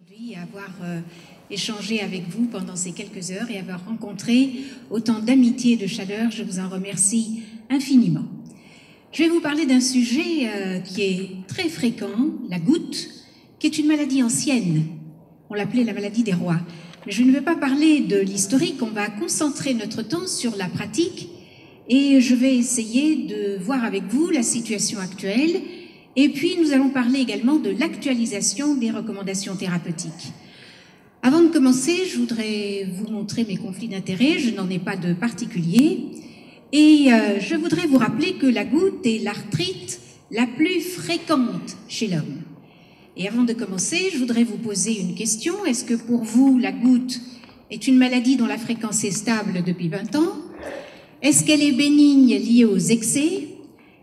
aujourd'hui, avoir échangé avec vous pendant ces quelques heures et avoir rencontré autant d'amitié et de chaleur. Je vous en remercie infiniment. Je vais vous parler d'un sujet qui est très fréquent, la goutte, qui est une maladie ancienne. On l'appelait la maladie des rois. Mais je ne vais pas parler de l'historique, on va concentrer notre temps sur la pratique et je vais essayer de voir avec vous la situation actuelle. Et puis, nous allons parler également de l'actualisation des recommandations thérapeutiques. Avant de commencer, je voudrais vous montrer mes conflits d'intérêts. Je n'en ai pas de particulier. Et je voudrais vous rappeler que la goutte est l'arthrite la plus fréquente chez l'homme. Et avant de commencer, je voudrais vous poser une question. Est-ce que pour vous, la goutte est une maladie dont la fréquence est stable depuis 20 ans? Est-ce qu'elle est bénigne liée aux excès?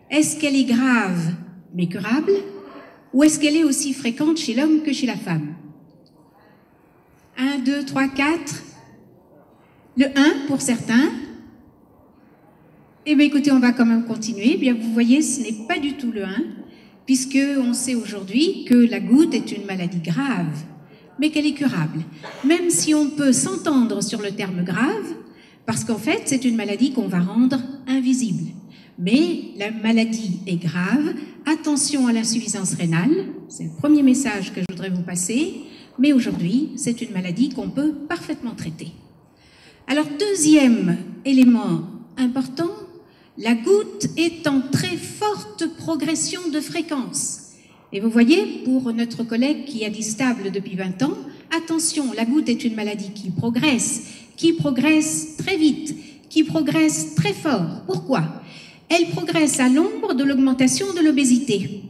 Est-ce qu'elle est grave mais curable, ou est-ce qu'elle est aussi fréquente chez l'homme que chez la femme? 1, 2, 3, 4. Le 1 pour certains. Eh bien, écoutez, on va quand même continuer. Eh bien, vous voyez, ce n'est pas du tout le 1, puisqu'on sait aujourd'hui que la goutte est une maladie grave, mais qu'elle est curable. Même si on peut s'entendre sur le terme grave, parce qu'en fait, c'est une maladie qu'on va rendre invisible. Mais la maladie est grave. Attention à l'insuffisance rénale, c'est le premier message que je voudrais vous passer. Mais aujourd'hui, c'est une maladie qu'on peut parfaitement traiter. Alors, deuxième élément important, la goutte est en très forte progression de fréquence. Et vous voyez, pour notre collègue qui a dit stable depuis 20 ans, attention, la goutte est une maladie qui progresse très vite, qui progresse très fort. Pourquoi ? Elle progresse à l'ombre de l'augmentation de l'obésité.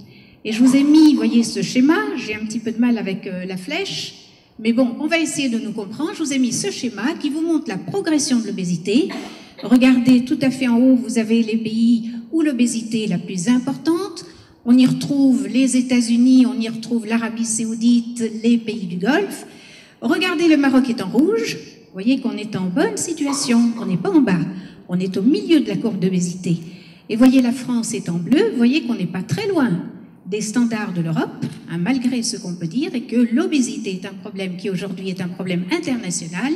Et je vous ai mis, vous voyez ce schéma, j'ai un petit peu de mal avec la flèche, mais bon, on va essayer de nous comprendre. Je vous ai mis ce schéma qui vous montre la progression de l'obésité. Regardez, tout à fait en haut, vous avez les pays où l'obésité est la plus importante. On y retrouve les États-Unis, on y retrouve l'Arabie Saoudite, les pays du Golfe. Regardez, le Maroc est en rouge. Vous voyez qu'on est en bonne situation, on n'est pas en bas, on est au milieu de la courbe d'obésité. Et voyez, la France est en bleu, vous voyez qu'on n'est pas très loin des standards de l'Europe, hein, malgré ce qu'on peut dire, et que l'obésité est un problème qui aujourd'hui est un problème international.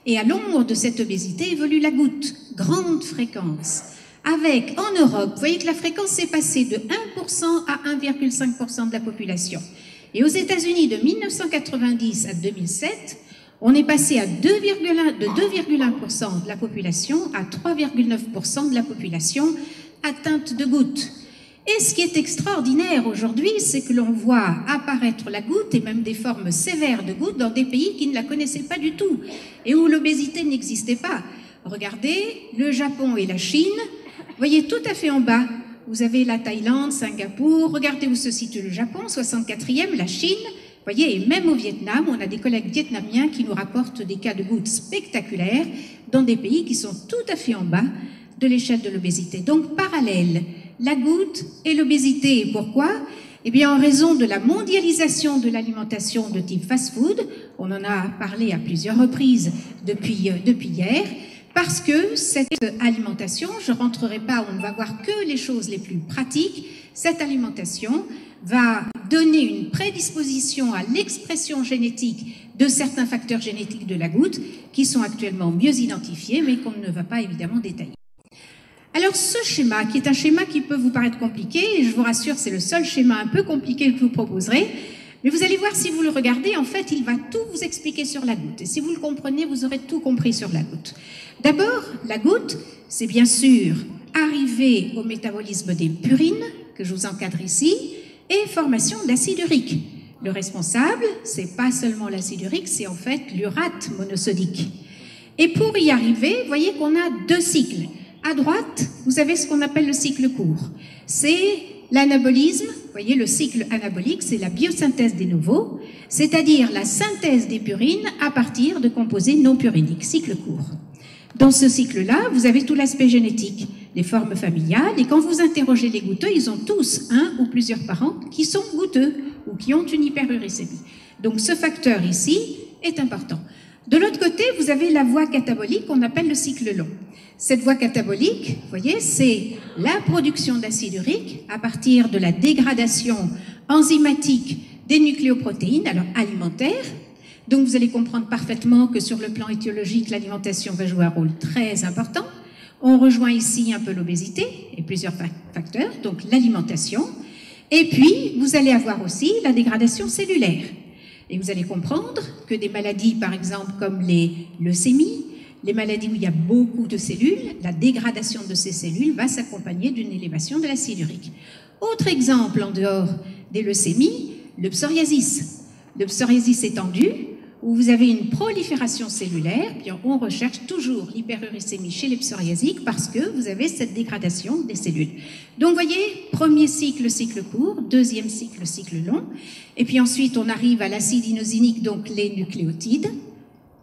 Et à l'ombre de cette obésité évolue la goutte, grande fréquence. Avec, en Europe, vous voyez que la fréquence est passée de 1% à 1,5% de la population. Et aux États-Unis, de 1990 à 2007, on est passé de 2,1% de la population à 3,9% de la population atteinte de goutte. Et ce qui est extraordinaire aujourd'hui, c'est que l'on voit apparaître la goutte et même des formes sévères de goutte dans des pays qui ne la connaissaient pas du tout et où l'obésité n'existait pas. Regardez, le Japon et la Chine, vous voyez tout à fait en bas, vous avez la Thaïlande, Singapour, regardez où se situe le Japon, 64e, la Chine. Vous voyez, et même au Vietnam, on a des collègues vietnamiens qui nous rapportent des cas de goutte spectaculaires dans des pays qui sont tout à fait en bas de l'échelle de l'obésité. Donc, parallèle, la goutte et l'obésité. Pourquoi ? Eh bien, en raison de la mondialisation de l'alimentation de type fast-food, on en a parlé à plusieurs reprises depuis hier, parce que cette alimentation, je ne rentrerai pas, on ne va voir que les choses les plus pratiques, cette alimentation va donner une prédisposition à l'expression génétique de certains facteurs génétiques de la goutte qui sont actuellement mieux identifiés, mais qu'on ne va pas évidemment détailler. Alors ce schéma, qui est un schéma qui peut vous paraître compliqué, et je vous rassure, c'est le seul schéma un peu compliqué que je vous proposerai, mais vous allez voir si vous le regardez, en fait, il va tout vous expliquer sur la goutte. Et si vous le comprenez, vous aurez tout compris sur la goutte. D'abord, la goutte, c'est bien sûr arriver au métabolisme des purines, que je vous encadre ici, et formation d'acide urique. Le responsable, c'est pas seulement l'acide urique, c'est en fait l'urate monosodique. Et pour y arriver, vous voyez qu'on a deux cycles. À droite, vous avez ce qu'on appelle le cycle court. C'est l'anabolisme, vous voyez le cycle anabolique, c'est la biosynthèse des nouveaux, c'est-à-dire la synthèse des purines à partir de composés non puriniques, cycle court. Dans ce cycle-là, vous avez tout l'aspect génétique, les formes familiales, et quand vous interrogez les goutteux, ils ont tous un ou plusieurs parents qui sont goutteux ou qui ont une hyperuricémie. Donc ce facteur ici est important. De l'autre côté, vous avez la voie catabolique qu'on appelle le cycle long. Cette voie catabolique, vous voyez, c'est la production d'acide urique à partir de la dégradation enzymatique des nucléoprotéines, alors alimentaires. Donc vous allez comprendre parfaitement que sur le plan étiologique, l'alimentation va jouer un rôle très important. On rejoint ici un peu l'obésité et plusieurs facteurs, donc l'alimentation. Et puis, vous allez avoir aussi la dégradation cellulaire. Et vous allez comprendre que des maladies, par exemple, comme les leucémies, les maladies où il y a beaucoup de cellules, la dégradation de ces cellules va s'accompagner d'une élévation de l'acide urique. Autre exemple en dehors des leucémies, le psoriasis. Le psoriasis étendu, où vous avez une prolifération cellulaire, puis on recherche toujours l'hyperuricémie chez les psoriasiques parce que vous avez cette dégradation des cellules. Donc, vous voyez, premier cycle, cycle court, deuxième cycle, cycle long, et puis ensuite on arrive à l'acide inosinique, donc les nucléotides,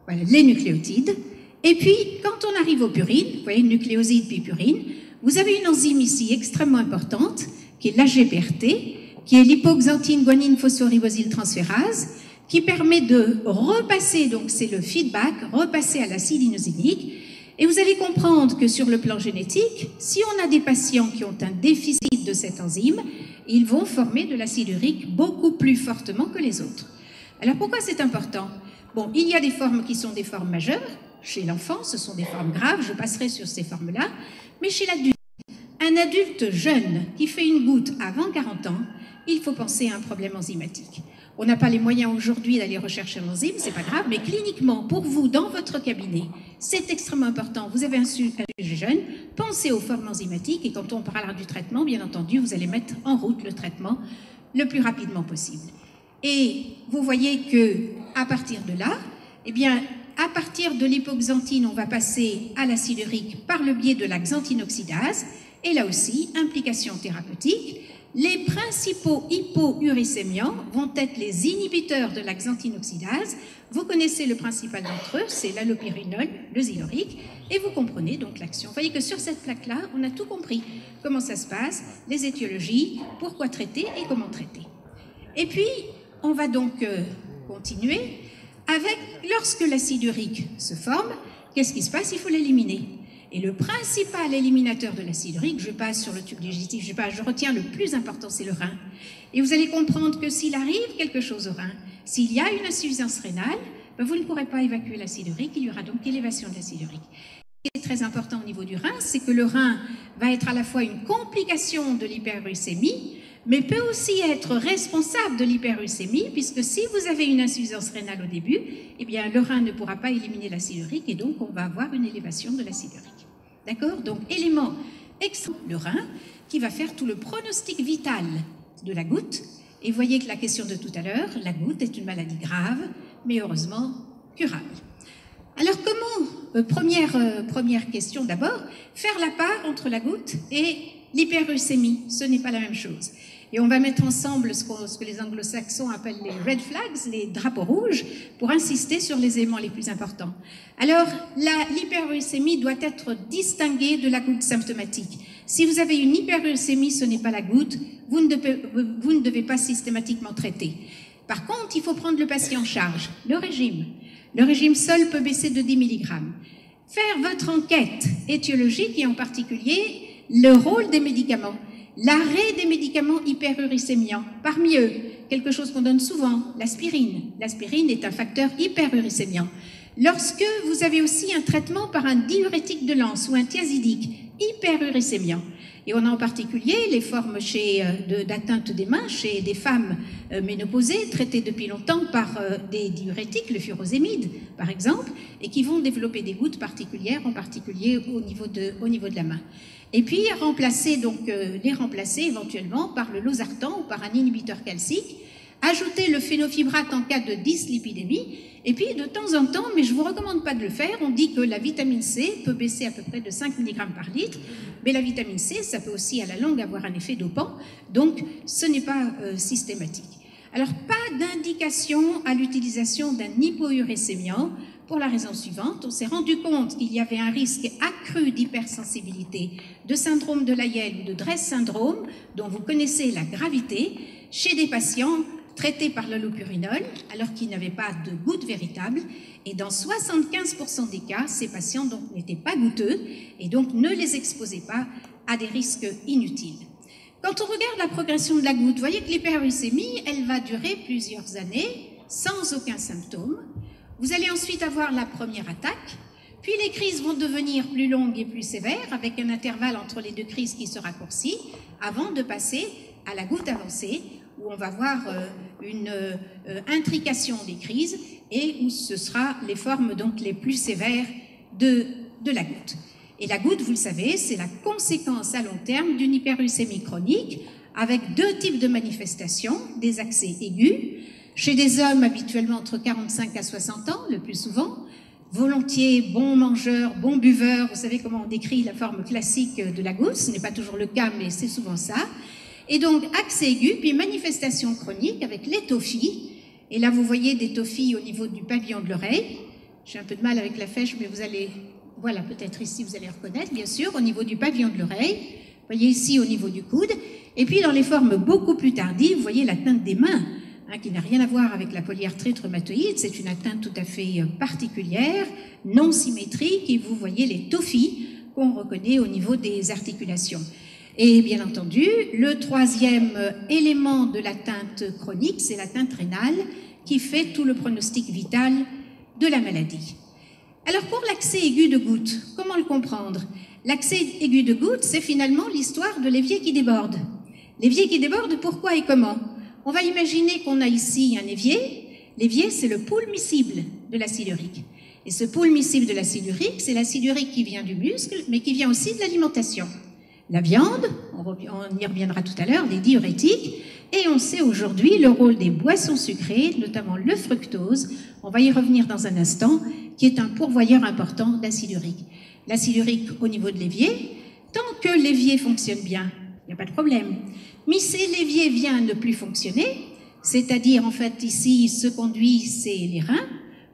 voilà, les nucléotides, et puis quand on arrive aux purines, vous voyez, nucléosides puis purines, vous avez une enzyme ici extrêmement importante, qui est l'AGPRT, qui est l'hypoxanthine guanine phosphoribosyltransférase, qui permet de repasser, donc c'est le feedback, repasser à l'acide inosinique. Et vous allez comprendre que sur le plan génétique, si on a des patients qui ont un déficit de cette enzyme, ils vont former de l'acide urique beaucoup plus fortement que les autres. Alors pourquoi c'est important? Bon, il y a des formes qui sont des formes majeures. Chez l'enfant, ce sont des formes graves, je passerai sur ces formes-là. Mais chez l'adulte, un adulte jeune qui fait une goutte avant 40 ans, il faut penser à un problème enzymatique. On n'a pas les moyens aujourd'hui d'aller rechercher l'enzyme, c'est pas grave, mais cliniquement, pour vous, dans votre cabinet, c'est extrêmement important. Vous avez un sujet jeune, pensez aux formes enzymatiques et quand on parlera du traitement, bien entendu, vous allez mettre en route le traitement le plus rapidement possible. Et vous voyez que à partir de là, eh bien, à partir de l'hypoxanthine, on va passer à l'acide urique par le biais de la xanthinoxydase, et là aussi, implication thérapeutique. Les principaux hypouricémiants vont être les inhibiteurs de la xanthinoxydase. Vous connaissez le principal d'entre eux, c'est l'allopyrinol, le zylorique, et vous comprenez donc l'action. Vous voyez que sur cette plaque-là, on a tout compris. Comment ça se passe, les étiologies, pourquoi traiter et comment traiter. Et puis, on va donc continuer avec, lorsque l'acide urique se forme, qu'est-ce qui se passe? Il faut l'éliminer. Et le principal éliminateur de l'acide urique, je passe sur le tube digestif, je retiens le plus important, c'est le rein. Et vous allez comprendre que s'il arrive quelque chose au rein, s'il y a une insuffisance rénale, ben vous ne pourrez pas évacuer l'acide urique, il y aura donc élévation de l'acide urique. Ce qui est très important au niveau du rein, c'est que le rein va être à la fois une complication de l'hyperuricémie, mais peut aussi être responsable de l'hyperuricémie, puisque si vous avez une insuffisance rénale au début, eh bien, le rein ne pourra pas éliminer l'acide urique et donc on va avoir une élévation de l'acide urique. D'accord? Donc, élément extra, le rein, qui va faire tout le pronostic vital de la goutte. Et voyez que la question de tout à l'heure, la goutte est une maladie grave, mais heureusement curable. Alors, comment, première question d'abord, faire la part entre la goutte et l'hyperuricémie? Ce n'est pas la même chose. Et on va mettre ensemble ce que les anglo-saxons appellent les red flags, les drapeaux rouges, pour insister sur les éléments les plus importants. Alors, l'hyperuricémie doit être distinguée de la goutte symptomatique. Si vous avez une hyperuricémie, ce n'est pas la goutte, vous ne devez pas systématiquement traiter. Par contre, il faut prendre le patient en charge. Le régime seul peut baisser de 10 mg. Faire votre enquête étiologique et en particulier le rôle des médicaments. L'arrêt des médicaments hyperuricémiants, parmi eux, quelque chose qu'on donne souvent, l'aspirine. L'aspirine est un facteur hyperuricémiant. Lorsque vous avez aussi un traitement par un diurétique de l'anse ou un thiazidique hyperuricémiant, et on a en particulier les formes d'atteinte des mains chez des femmes ménopausées traitées depuis longtemps par des diurétiques, le furosémide par exemple, et qui vont développer des gouttes particulières, en particulier au niveau de la main. Et puis les remplacer éventuellement par le losartan ou par un inhibiteur calcique, ajouter le phénofibrate en cas de dyslipidémie, et puis de temps en temps, mais je ne vous recommande pas de le faire, on dit que la vitamine C peut baisser à peu près de 5 mg par litre, mais la vitamine C, ça peut aussi à la longue avoir un effet dopant, donc ce n'est pas systématique. Alors, pas d'indication à l'utilisation d'un hypouricémiant pour la raison suivante. On s'est rendu compte qu'il y avait un risque accru d'hypersensibilité, de syndrome de Lyell ou de Dress syndrome, dont vous connaissez la gravité, chez des patients traités par l'allopurinol, alors qu'ils n'avaient pas de goutte véritable. Et dans 75% des cas, ces patients n'étaient pas goutteux et donc ne les exposaient pas à des risques inutiles. Quand on regarde la progression de la goutte, vous voyez que l'hyperuricémie, elle va durer plusieurs années sans aucun symptôme. Vous allez ensuite avoir la première attaque, puis les crises vont devenir plus longues et plus sévères, avec un intervalle entre les deux crises qui se raccourcit, avant de passer à la goutte avancée, où on va voir une intrication des crises et où ce sera les formes donc les plus sévères de la goutte. Et la goutte, vous le savez, c'est la conséquence à long terme d'une hyperuricémie chronique avec deux types de manifestations, des accès aigus, chez des hommes habituellement entre 45 à 60 ans, le plus souvent, volontiers bons mangeurs, bons buveurs, vous savez comment on décrit la forme classique de la goutte, ce n'est pas toujours le cas, mais c'est souvent ça. Et donc, accès aigu, puis manifestation chronique avec l'étophie. Et là, vous voyez des tophies au niveau du pavillon de l'oreille. J'ai un peu de mal avec la flèche, mais vous allez, voilà, peut-être ici, vous allez reconnaître, bien sûr, au niveau du pavillon de l'oreille. Vous voyez ici, au niveau du coude. Et puis, dans les formes beaucoup plus tardives, vous voyez l'atteinte des mains, hein, qui n'a rien à voir avec la polyarthrite rhumatoïde. C'est une atteinte tout à fait particulière, non symétrique, et vous voyez les tophies qu'on reconnaît au niveau des articulations. Et bien entendu, le troisième élément de l'atteinte chronique, c'est l'atteinte rénale qui fait tout le pronostic vital de la maladie. Alors pour l'accès aigu de goutte, comment le comprendre? L'accès aigu de goutte, c'est finalement l'histoire de l'évier qui déborde. L'évier qui déborde, pourquoi et comment? On va imaginer qu'on a ici un évier. L'évier, c'est le pool miscible de l'acide urique. Et ce pool miscible de l'acide urique, c'est l'acide urique qui vient du muscle, mais qui vient aussi de l'alimentation. La viande, on y reviendra tout à l'heure, les diurétiques, et on sait aujourd'hui le rôle des boissons sucrées, notamment le fructose, on va y revenir dans un instant, qui est un pourvoyeur important d'acide urique. L'acide urique au niveau de l'évier, tant que l'évier fonctionne bien, il n'y a pas de problème. Mais si l'évier vient à ne plus fonctionner, c'est-à-dire en fait ici, ce conduit, c'est les reins,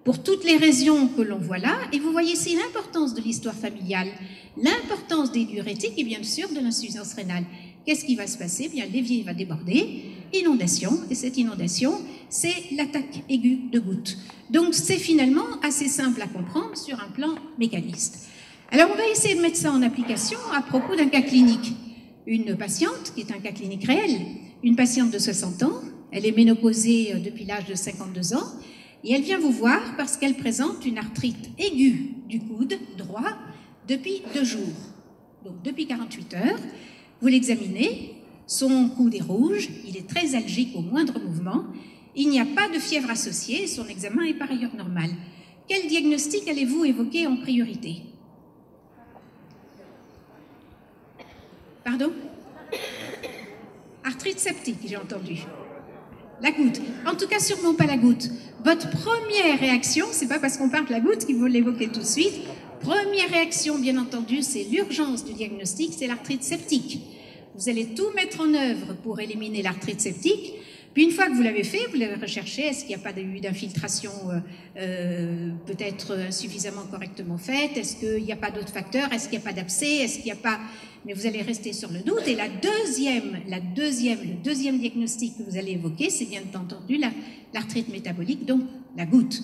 pour toutes les raisons que l'on voit là, et vous voyez ici l'importance de l'histoire familiale, l'importance des diurétiques et bien sûr de l'insuffisance rénale. Qu'est-ce qui va se passer? Bien, l'évier va déborder, inondation, et cette inondation, c'est l'attaque aiguë de goutte. Donc c'est finalement assez simple à comprendre sur un plan mécaniste. Alors on va essayer de mettre ça en application à propos d'un cas clinique. Une patiente, qui est un cas clinique réel, une patiente de 60 ans, elle est ménopausée depuis l'âge de 52 ans, et elle vient vous voir parce qu'elle présente une arthrite aiguë du coude droit depuis 2 jours. Donc depuis 48 heures, vous l'examinez, son coude est rouge, il est très algique au moindre mouvement, il n'y a pas de fièvre associée, son examen est par ailleurs normal. Quel diagnostic allez-vous évoquer en priorité? Pardon? Arthrite septique, j'ai entendu. La goutte. En tout cas, sûrement pas la goutte. Votre première réaction, c'est pas parce qu'on parle de la goutte qu'il faut l'évoquer tout de suite. Première réaction, bien entendu, c'est l'urgence du diagnostic, c'est l'arthrite septique. Vous allez tout mettre en œuvre pour éliminer l'arthrite septique. Puis une fois que vous l'avez fait, vous l'avez recherché, est-ce qu'il n'y a pas eu d'infiltration peut-être insuffisamment correctement faite? Est-ce qu'il n'y a pas d'autres facteurs? Est-ce qu'il n'y a pas d'abcès? Est-ce qu'il n'y a pas... Mais vous allez rester sur le doute. Et le deuxième diagnostic que vous allez évoquer, c'est bien entendu l'arthrite métabolique, donc la goutte.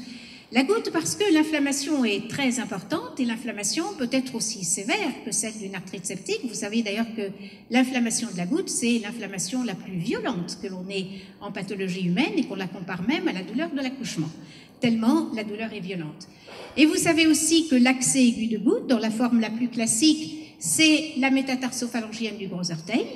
La goutte parce que l'inflammation est très importante et l'inflammation peut être aussi sévère que celle d'une arthrite septique. Vous savez d'ailleurs que l'inflammation de la goutte, c'est l'inflammation la plus violente que l'on ait en pathologie humaine et qu'on la compare même à la douleur de l'accouchement, tellement la douleur est violente. Et vous savez aussi que l'accès aigu de goutte, dans la forme la plus classique, c'est la métatarsophalangienne du gros orteil,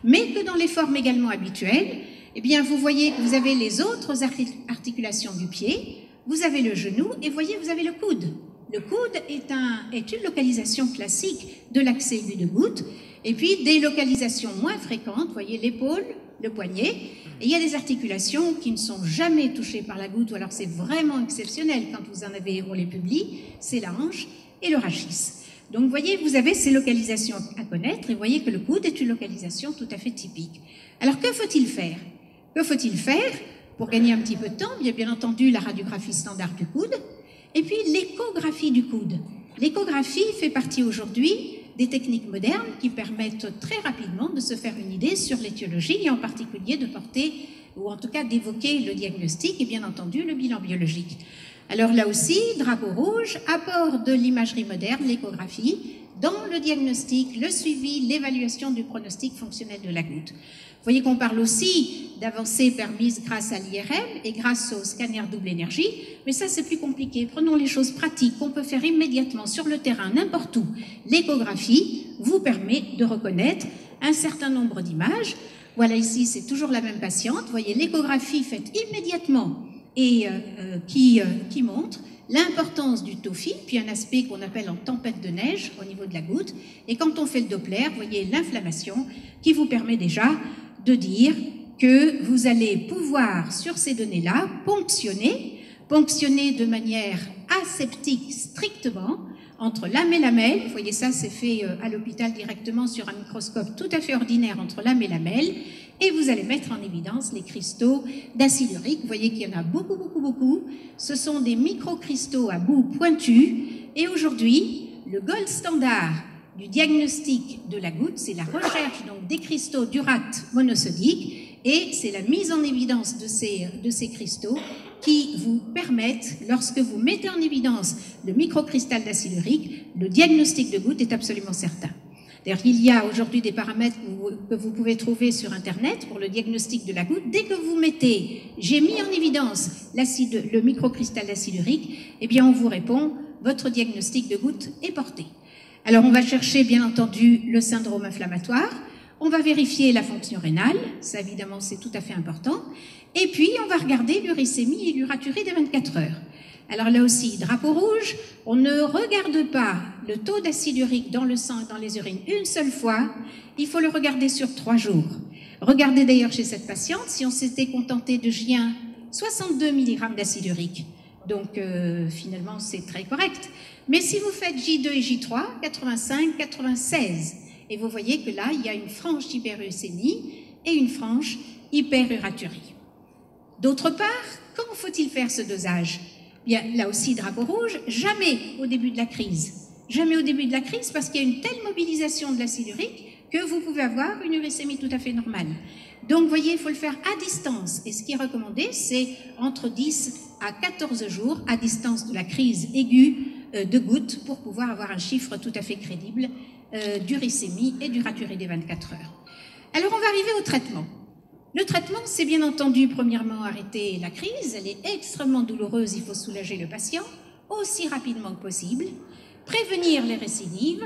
mais que dans les formes également habituelles, eh bien vous voyez que vous avez les autres articulations du pied, vous avez le genou et voyez, vous avez le coude. Le coude est une localisation classique de l'accès aigu de goutte. Et puis des localisations moins fréquentes, vous voyez l'épaule, le poignet. Et il y a des articulations qui ne sont jamais touchées par la goutte, ou alors c'est vraiment exceptionnel quand vous en avez, on les publie, c'est la hanche et le rachis. Donc vous voyez, vous avez ces localisations à connaître et vous voyez que le coude est une localisation tout à fait typique. Alors que faut-il faire? Que faut-il faire? Pour gagner un petit peu de temps, il y a bien entendu la radiographie standard du coude et puis l'échographie du coude. L'échographie fait partie aujourd'hui des techniques modernes qui permettent très rapidement de se faire une idée sur l'étiologie et en particulier de porter, ou en tout cas d'évoquer le diagnostic et bien entendu le bilan biologique. Alors là aussi, drapeau rouge, apport de l'imagerie moderne, l'échographie, dans le diagnostic, le suivi, l'évaluation du pronostic fonctionnel de la goutte. Vous voyez qu'on parle aussi d'avancées permises grâce à l'IRM et grâce au scanner double énergie, mais ça c'est plus compliqué. Prenons les choses pratiques qu'on peut faire immédiatement sur le terrain, n'importe où. L'échographie vous permet de reconnaître un certain nombre d'images. Voilà, ici c'est toujours la même patiente. Vous voyez l'échographie faite immédiatement et qui montre l'importance du tophi, puis un aspect qu'on appelle en tempête de neige au niveau de la goutte. Et quand on fait le Doppler, vous voyez l'inflammation qui vous permet déjà de dire que vous allez pouvoir, sur ces données-là, ponctionner de manière aseptique strictement entre lame et lamelle. Vous voyez ça, c'est fait à l'hôpital directement sur un microscope tout à fait ordinaire entre lame et lamelle. Et vous allez mettre en évidence les cristaux d'acide urique. Vous voyez qu'il y en a beaucoup, beaucoup, beaucoup. Ce sont des microcristaux à bout pointu. Et aujourd'hui, le gold standard du diagnostic de la goutte, c'est la recherche donc des cristaux d'urate monosodique, et c'est la mise en évidence de ces cristaux qui vous permettent, lorsque vous mettez en évidence le microcristal d'acide urique, le diagnostic de goutte est absolument certain. D'ailleurs, il y a aujourd'hui des paramètres que vous pouvez trouver sur Internet pour le diagnostic de la goutte. Dès que vous mettez « j'ai mis en évidence le microcristal d'acide urique », eh bien on vous répond « votre diagnostic de goutte est porté ». Alors, on va chercher, bien entendu, le syndrome inflammatoire. On va vérifier la fonction rénale. Ça, évidemment, c'est tout à fait important. Et puis, on va regarder l'uricémie et l'uraturie des 24 heures. Alors là aussi, drapeau rouge, on ne regarde pas le taux d'acide urique dans le sang et dans les urines une seule fois. Il faut le regarder sur 3 jours. Regardez d'ailleurs chez cette patiente, si on s'était contenté de J1, 62 mg d'acide urique. Donc, finalement, c'est très correct. Mais si vous faites J2 et J3, 85, 96. Et vous voyez que là, il y a une franche hyperuricémie et une franche hyperuraturie. D'autre part, comment faut-il faire ce dosage? Bien, là aussi, drapeau rouge, jamais au début de la crise. Jamais au début de la crise, parce qu'il y a une telle mobilisation de l'acide urique que vous pouvez avoir une uricémie tout à fait normale. Donc, vous voyez, il faut le faire à distance. Et ce qui est recommandé, c'est entre 10 à 14 jours à distance de la crise aiguë de goutte pour pouvoir avoir un chiffre tout à fait crédible d'uricémie et d'uraturie des 24 heures. Alors, on va arriver au traitement. Le traitement, c'est bien entendu, premièrement, arrêter la crise. Elle est extrêmement douloureuse, il faut soulager le patient aussi rapidement que possible, prévenir les récidives,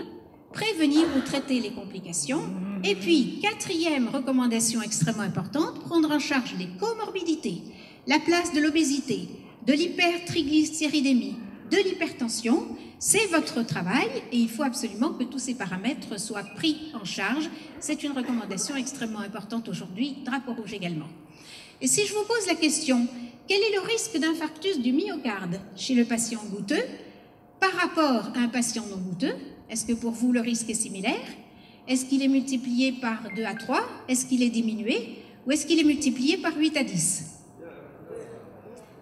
prévenir ou traiter les complications. Et puis, 4e recommandation extrêmement importante, prendre en charge les comorbidités, la place de l'obésité, de l'hypertriglycéridémie, de l'hypertension. C'est votre travail et il faut absolument que tous ces paramètres soient pris en charge. C'est une recommandation extrêmement importante aujourd'hui, drapeau rouge également. Et si je vous pose la question, quel est le risque d'infarctus du myocarde chez le patient goutteux par rapport à un patient non goutteux? Est-ce que pour vous le risque est similaire? Est-ce qu'il est multiplié par 2 à 3? Est-ce qu'il est diminué? Ou est-ce qu'il est multiplié par 8 à 10?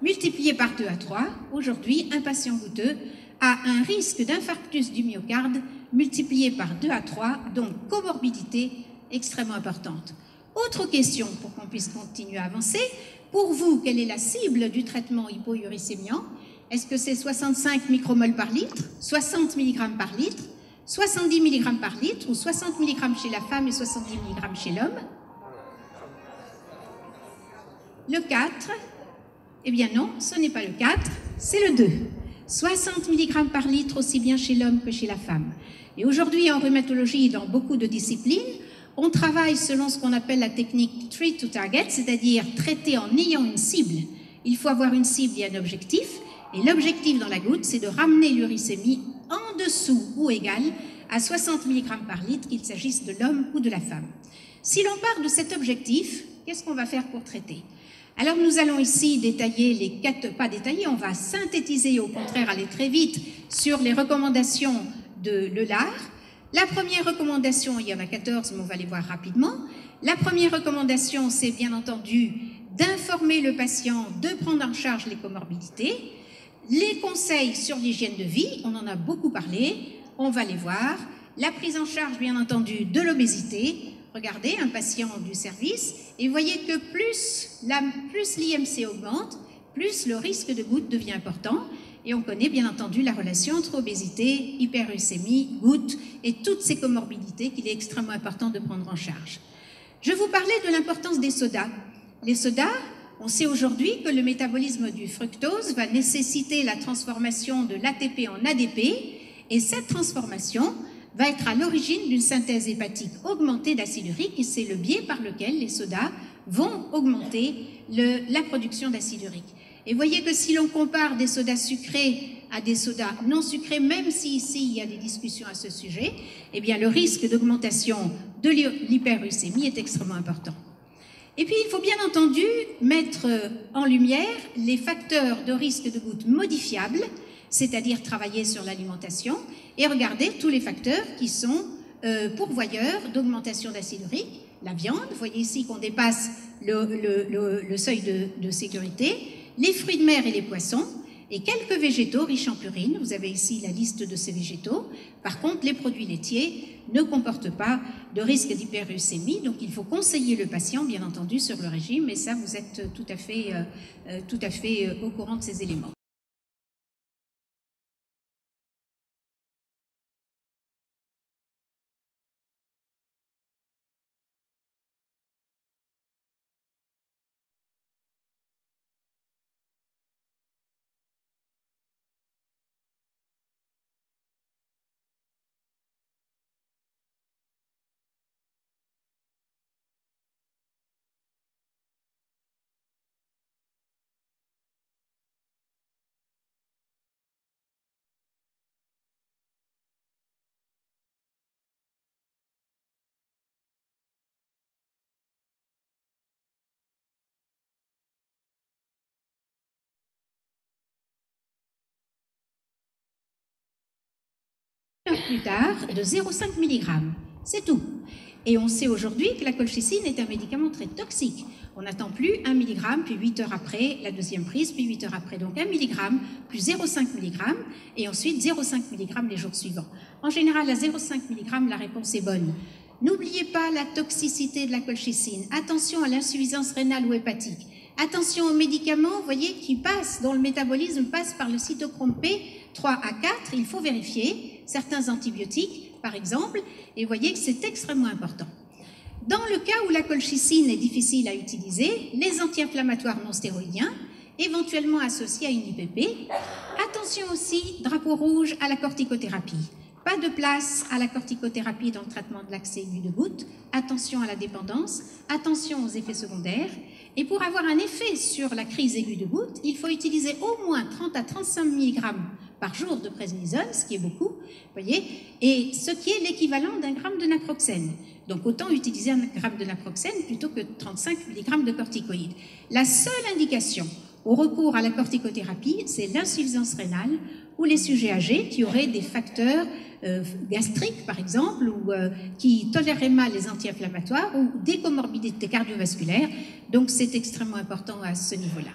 Multiplié par 2 à 3, aujourd'hui, un patient goutteux a un risque d'infarctus du myocarde multiplié par 2 à 3, donc comorbidité extrêmement importante. Autre question pour qu'on puisse continuer à avancer. Pour vous, quelle est la cible du traitement hypouricémiant? Est-ce que c'est 65 micromoles par litre, 60 mg par litre, 70 mg par litre ou 60 mg chez la femme et 70 mg chez l'homme? Le 4, eh bien non, ce n'est pas le 4, c'est le 2. 60 mg par litre aussi bien chez l'homme que chez la femme. Et aujourd'hui, en rhumatologie et dans beaucoup de disciplines, on travaille selon ce qu'on appelle la technique treat to target, c'est-à-dire traiter en ayant une cible. Il faut avoir une cible et un objectif. Et l'objectif dans la goutte, c'est de ramener l'uricémie en dessous ou égale à 60 mg par litre, qu'il s'agisse de l'homme ou de la femme. Si l'on part de cet objectif, qu'est-ce qu'on va faire pour traiter? Alors nous allons ici détailler les 4, pas détailler, on va synthétiser, au contraire aller très vite sur les recommandations de l'ELAR. La première recommandation, il y en a 14, mais on va les voir rapidement. La première recommandation, c'est bien entendu d'informer le patient, de prendre en charge les comorbidités. Les conseils sur l'hygiène de vie, on en a beaucoup parlé, on va les voir. La prise en charge, bien entendu, de l'obésité. Regardez, un patient du service, et vous voyez que plus l'IMC augmente, plus le risque de goutte devient important. Et on connaît bien entendu la relation entre obésité, hyperuricémie, goutte et toutes ces comorbidités qu'il est extrêmement important de prendre en charge. Je vous parlais de l'importance des sodas. Les sodas, on sait aujourd'hui que le métabolisme du fructose va nécessiter la transformation de l'ATP en ADP et cette transformation va être à l'origine d'une synthèse hépatique augmentée d'acide urique et c'est le biais par lequel les sodas vont augmenter la production d'acide urique. Et voyez que si l'on compare des sodas sucrés à des sodas non sucrés, même si ici il y a des discussions à ce sujet, eh bien le risque d'augmentation de l'hyperuricémie est extrêmement important. Et puis il faut bien entendu mettre en lumière les facteurs de risque de goutte modifiables, c'est-à-dire travailler sur l'alimentation et regarder tous les facteurs qui sont pourvoyeurs d'augmentation d'acide urique. La viande, vous voyez ici qu'on dépasse le seuil de sécurité, les fruits de mer et les poissons, et quelques végétaux riches en purine. Vous avez ici la liste de ces végétaux. Par contre, les produits laitiers ne comportent pas de risque d'hyperuricémie, donc il faut conseiller le patient, bien entendu, sur le régime, et ça, vous êtes tout à fait au courant de ces éléments. Plus tard de 0,5 mg. C'est tout. Et on sait aujourd'hui que la colchicine est un médicament très toxique. On n'attend plus 1 mg, puis 8 heures après la deuxième prise, puis 8 heures après. Donc 1 mg plus 0,5 mg, et ensuite 0,5 mg les jours suivants. En général, à 0,5 mg, la réponse est bonne. N'oubliez pas la toxicité de la colchicine. Attention à l'insuffisance rénale ou hépatique. Attention aux médicaments, vous voyez, qui passent, dont le métabolisme passe par le cytochrome P 3 à 4. Il faut vérifier certains antibiotiques, par exemple, et vous voyez que c'est extrêmement important. Dans le cas où la colchicine est difficile à utiliser, les anti-inflammatoires non stéroïdiens, éventuellement associés à une IPP. Attention aussi, drapeau rouge, à la corticothérapie. Pas de place à la corticothérapie dans le traitement de l'accès aigu de goutte. Attention à la dépendance, attention aux effets secondaires. Et pour avoir un effet sur la crise aiguë de goutte, il faut utiliser au moins 30 à 35 mg par jour de prednisone, ce qui est beaucoup, voyez, et ce qui est l'équivalent d'un gramme de naproxène. Donc autant utiliser un gramme de naproxène plutôt que 35 mg de corticoïdes. La seule indication au recours à la corticothérapie, c'est l'insuffisance rénale ou les sujets âgés qui auraient des facteurs gastriques, par exemple, ou qui toléreraient mal les anti-inflammatoires ou des comorbidités cardiovasculaires. Donc c'est extrêmement important à ce niveau-là.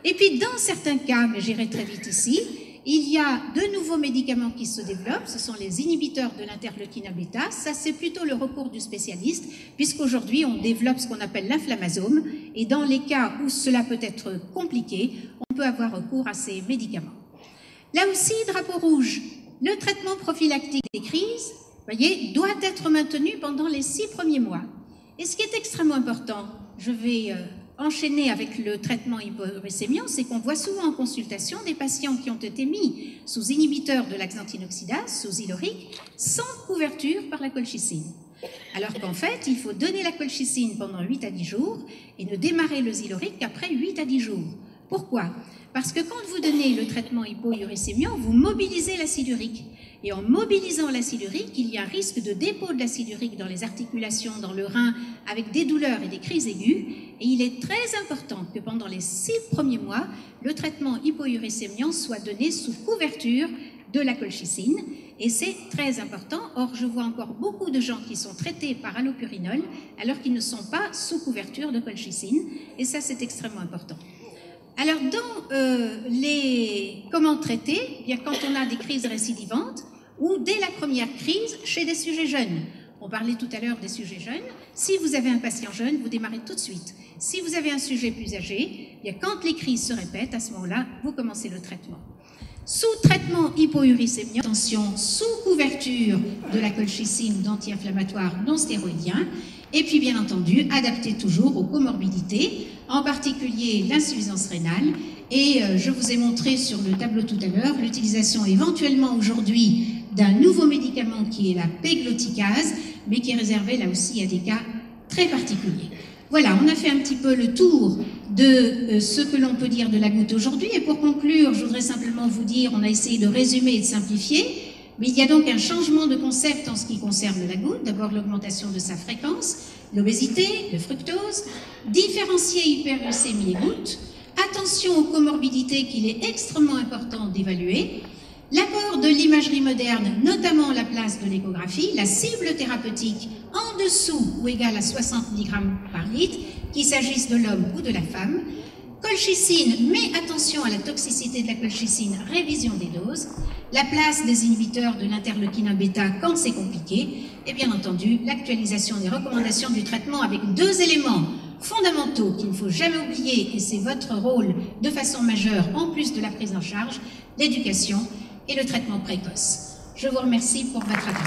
Et puis dans certains cas, mais j'irai très vite ici, il y a de nouveaux médicaments qui se développent, ce sont les inhibiteurs de l'interleukine bêta. Ça, c'est plutôt le recours du spécialiste, puisqu'aujourd'hui, on développe ce qu'on appelle l'inflammasome, et dans les cas où cela peut être compliqué, on peut avoir recours à ces médicaments. Là aussi, drapeau rouge, le traitement prophylactique des crises, voyez, doit être maintenu pendant les 6 premiers mois. Et ce qui est extrêmement important, je vais enchaîner avec le traitement hyporicémiant, c'est qu'on voit souvent en consultation des patients qui ont été mis sous inhibiteurs de l'axanthine oxydase, sous Iloric, sans couverture par la colchicine. Alors qu'en fait, il faut donner la colchicine pendant 8 à 10 jours et ne démarrer le Ziloric qu'après 8 à 10 jours. Pourquoi? Parce que quand vous donnez le traitement hypouricémiant, vous mobilisez l'acide urique. Et en mobilisant l'acide urique, il y a un risque de dépôt de l'acide urique dans les articulations, dans le rein, avec des douleurs et des crises aiguës. Et il est très important que pendant les 6 premiers mois, le traitement hypouricémiant soit donné sous couverture de la colchicine. Et c'est très important. Or, je vois encore beaucoup de gens qui sont traités par allopurinol alors qu'ils ne sont pas sous couverture de colchicine. Et ça, c'est extrêmement important. Alors, dans comment traiter, eh bien, quand on a des crises récidivantes ou dès la première crise chez des sujets jeunes. On parlait tout à l'heure des sujets jeunes. Si vous avez un patient jeune, vous démarrez tout de suite. Si vous avez un sujet plus âgé, eh bien, quand les crises se répètent, à ce moment-là, vous commencez le traitement. Sous traitement hypouricémien, attention, sous couverture de la colchicine d'anti-inflammatoire non stéroïdien, et puis bien entendu, adapté toujours aux comorbidités, en particulier l'insuffisance rénale. Et je vous ai montré sur le tableau tout à l'heure l'utilisation éventuellement aujourd'hui d'un nouveau médicament qui est la pégloticase, mais qui est réservé là aussi à des cas très particuliers. Voilà, on a fait un petit peu le tour de ce que l'on peut dire de la goutte aujourd'hui. Et pour conclure, je voudrais simplement vous dire, on a essayé de résumer et de simplifier, mais il y a donc un changement de concept en ce qui concerne la goutte. D'abord l'augmentation de sa fréquence, l'obésité, le fructose, différencier hyperglycémie et goutte, attention aux comorbidités qu'il est extrêmement important d'évaluer, l'apport de l'imagerie moderne, notamment la place de l'échographie, la cible thérapeutique en dessous ou égale à 60 mg par litre, qu'il s'agisse de l'homme ou de la femme, colchicine, mais attention à la toxicité de la colchicine, révision des doses, la place des inhibiteurs de l'interleukine bêta quand c'est compliqué, et bien entendu l'actualisation des recommandations du traitement avec deux éléments fondamentaux qu'il ne faut jamais oublier, et c'est votre rôle de façon majeure en plus de la prise en charge, l'éducation et le traitement précoce. Je vous remercie pour votre attention.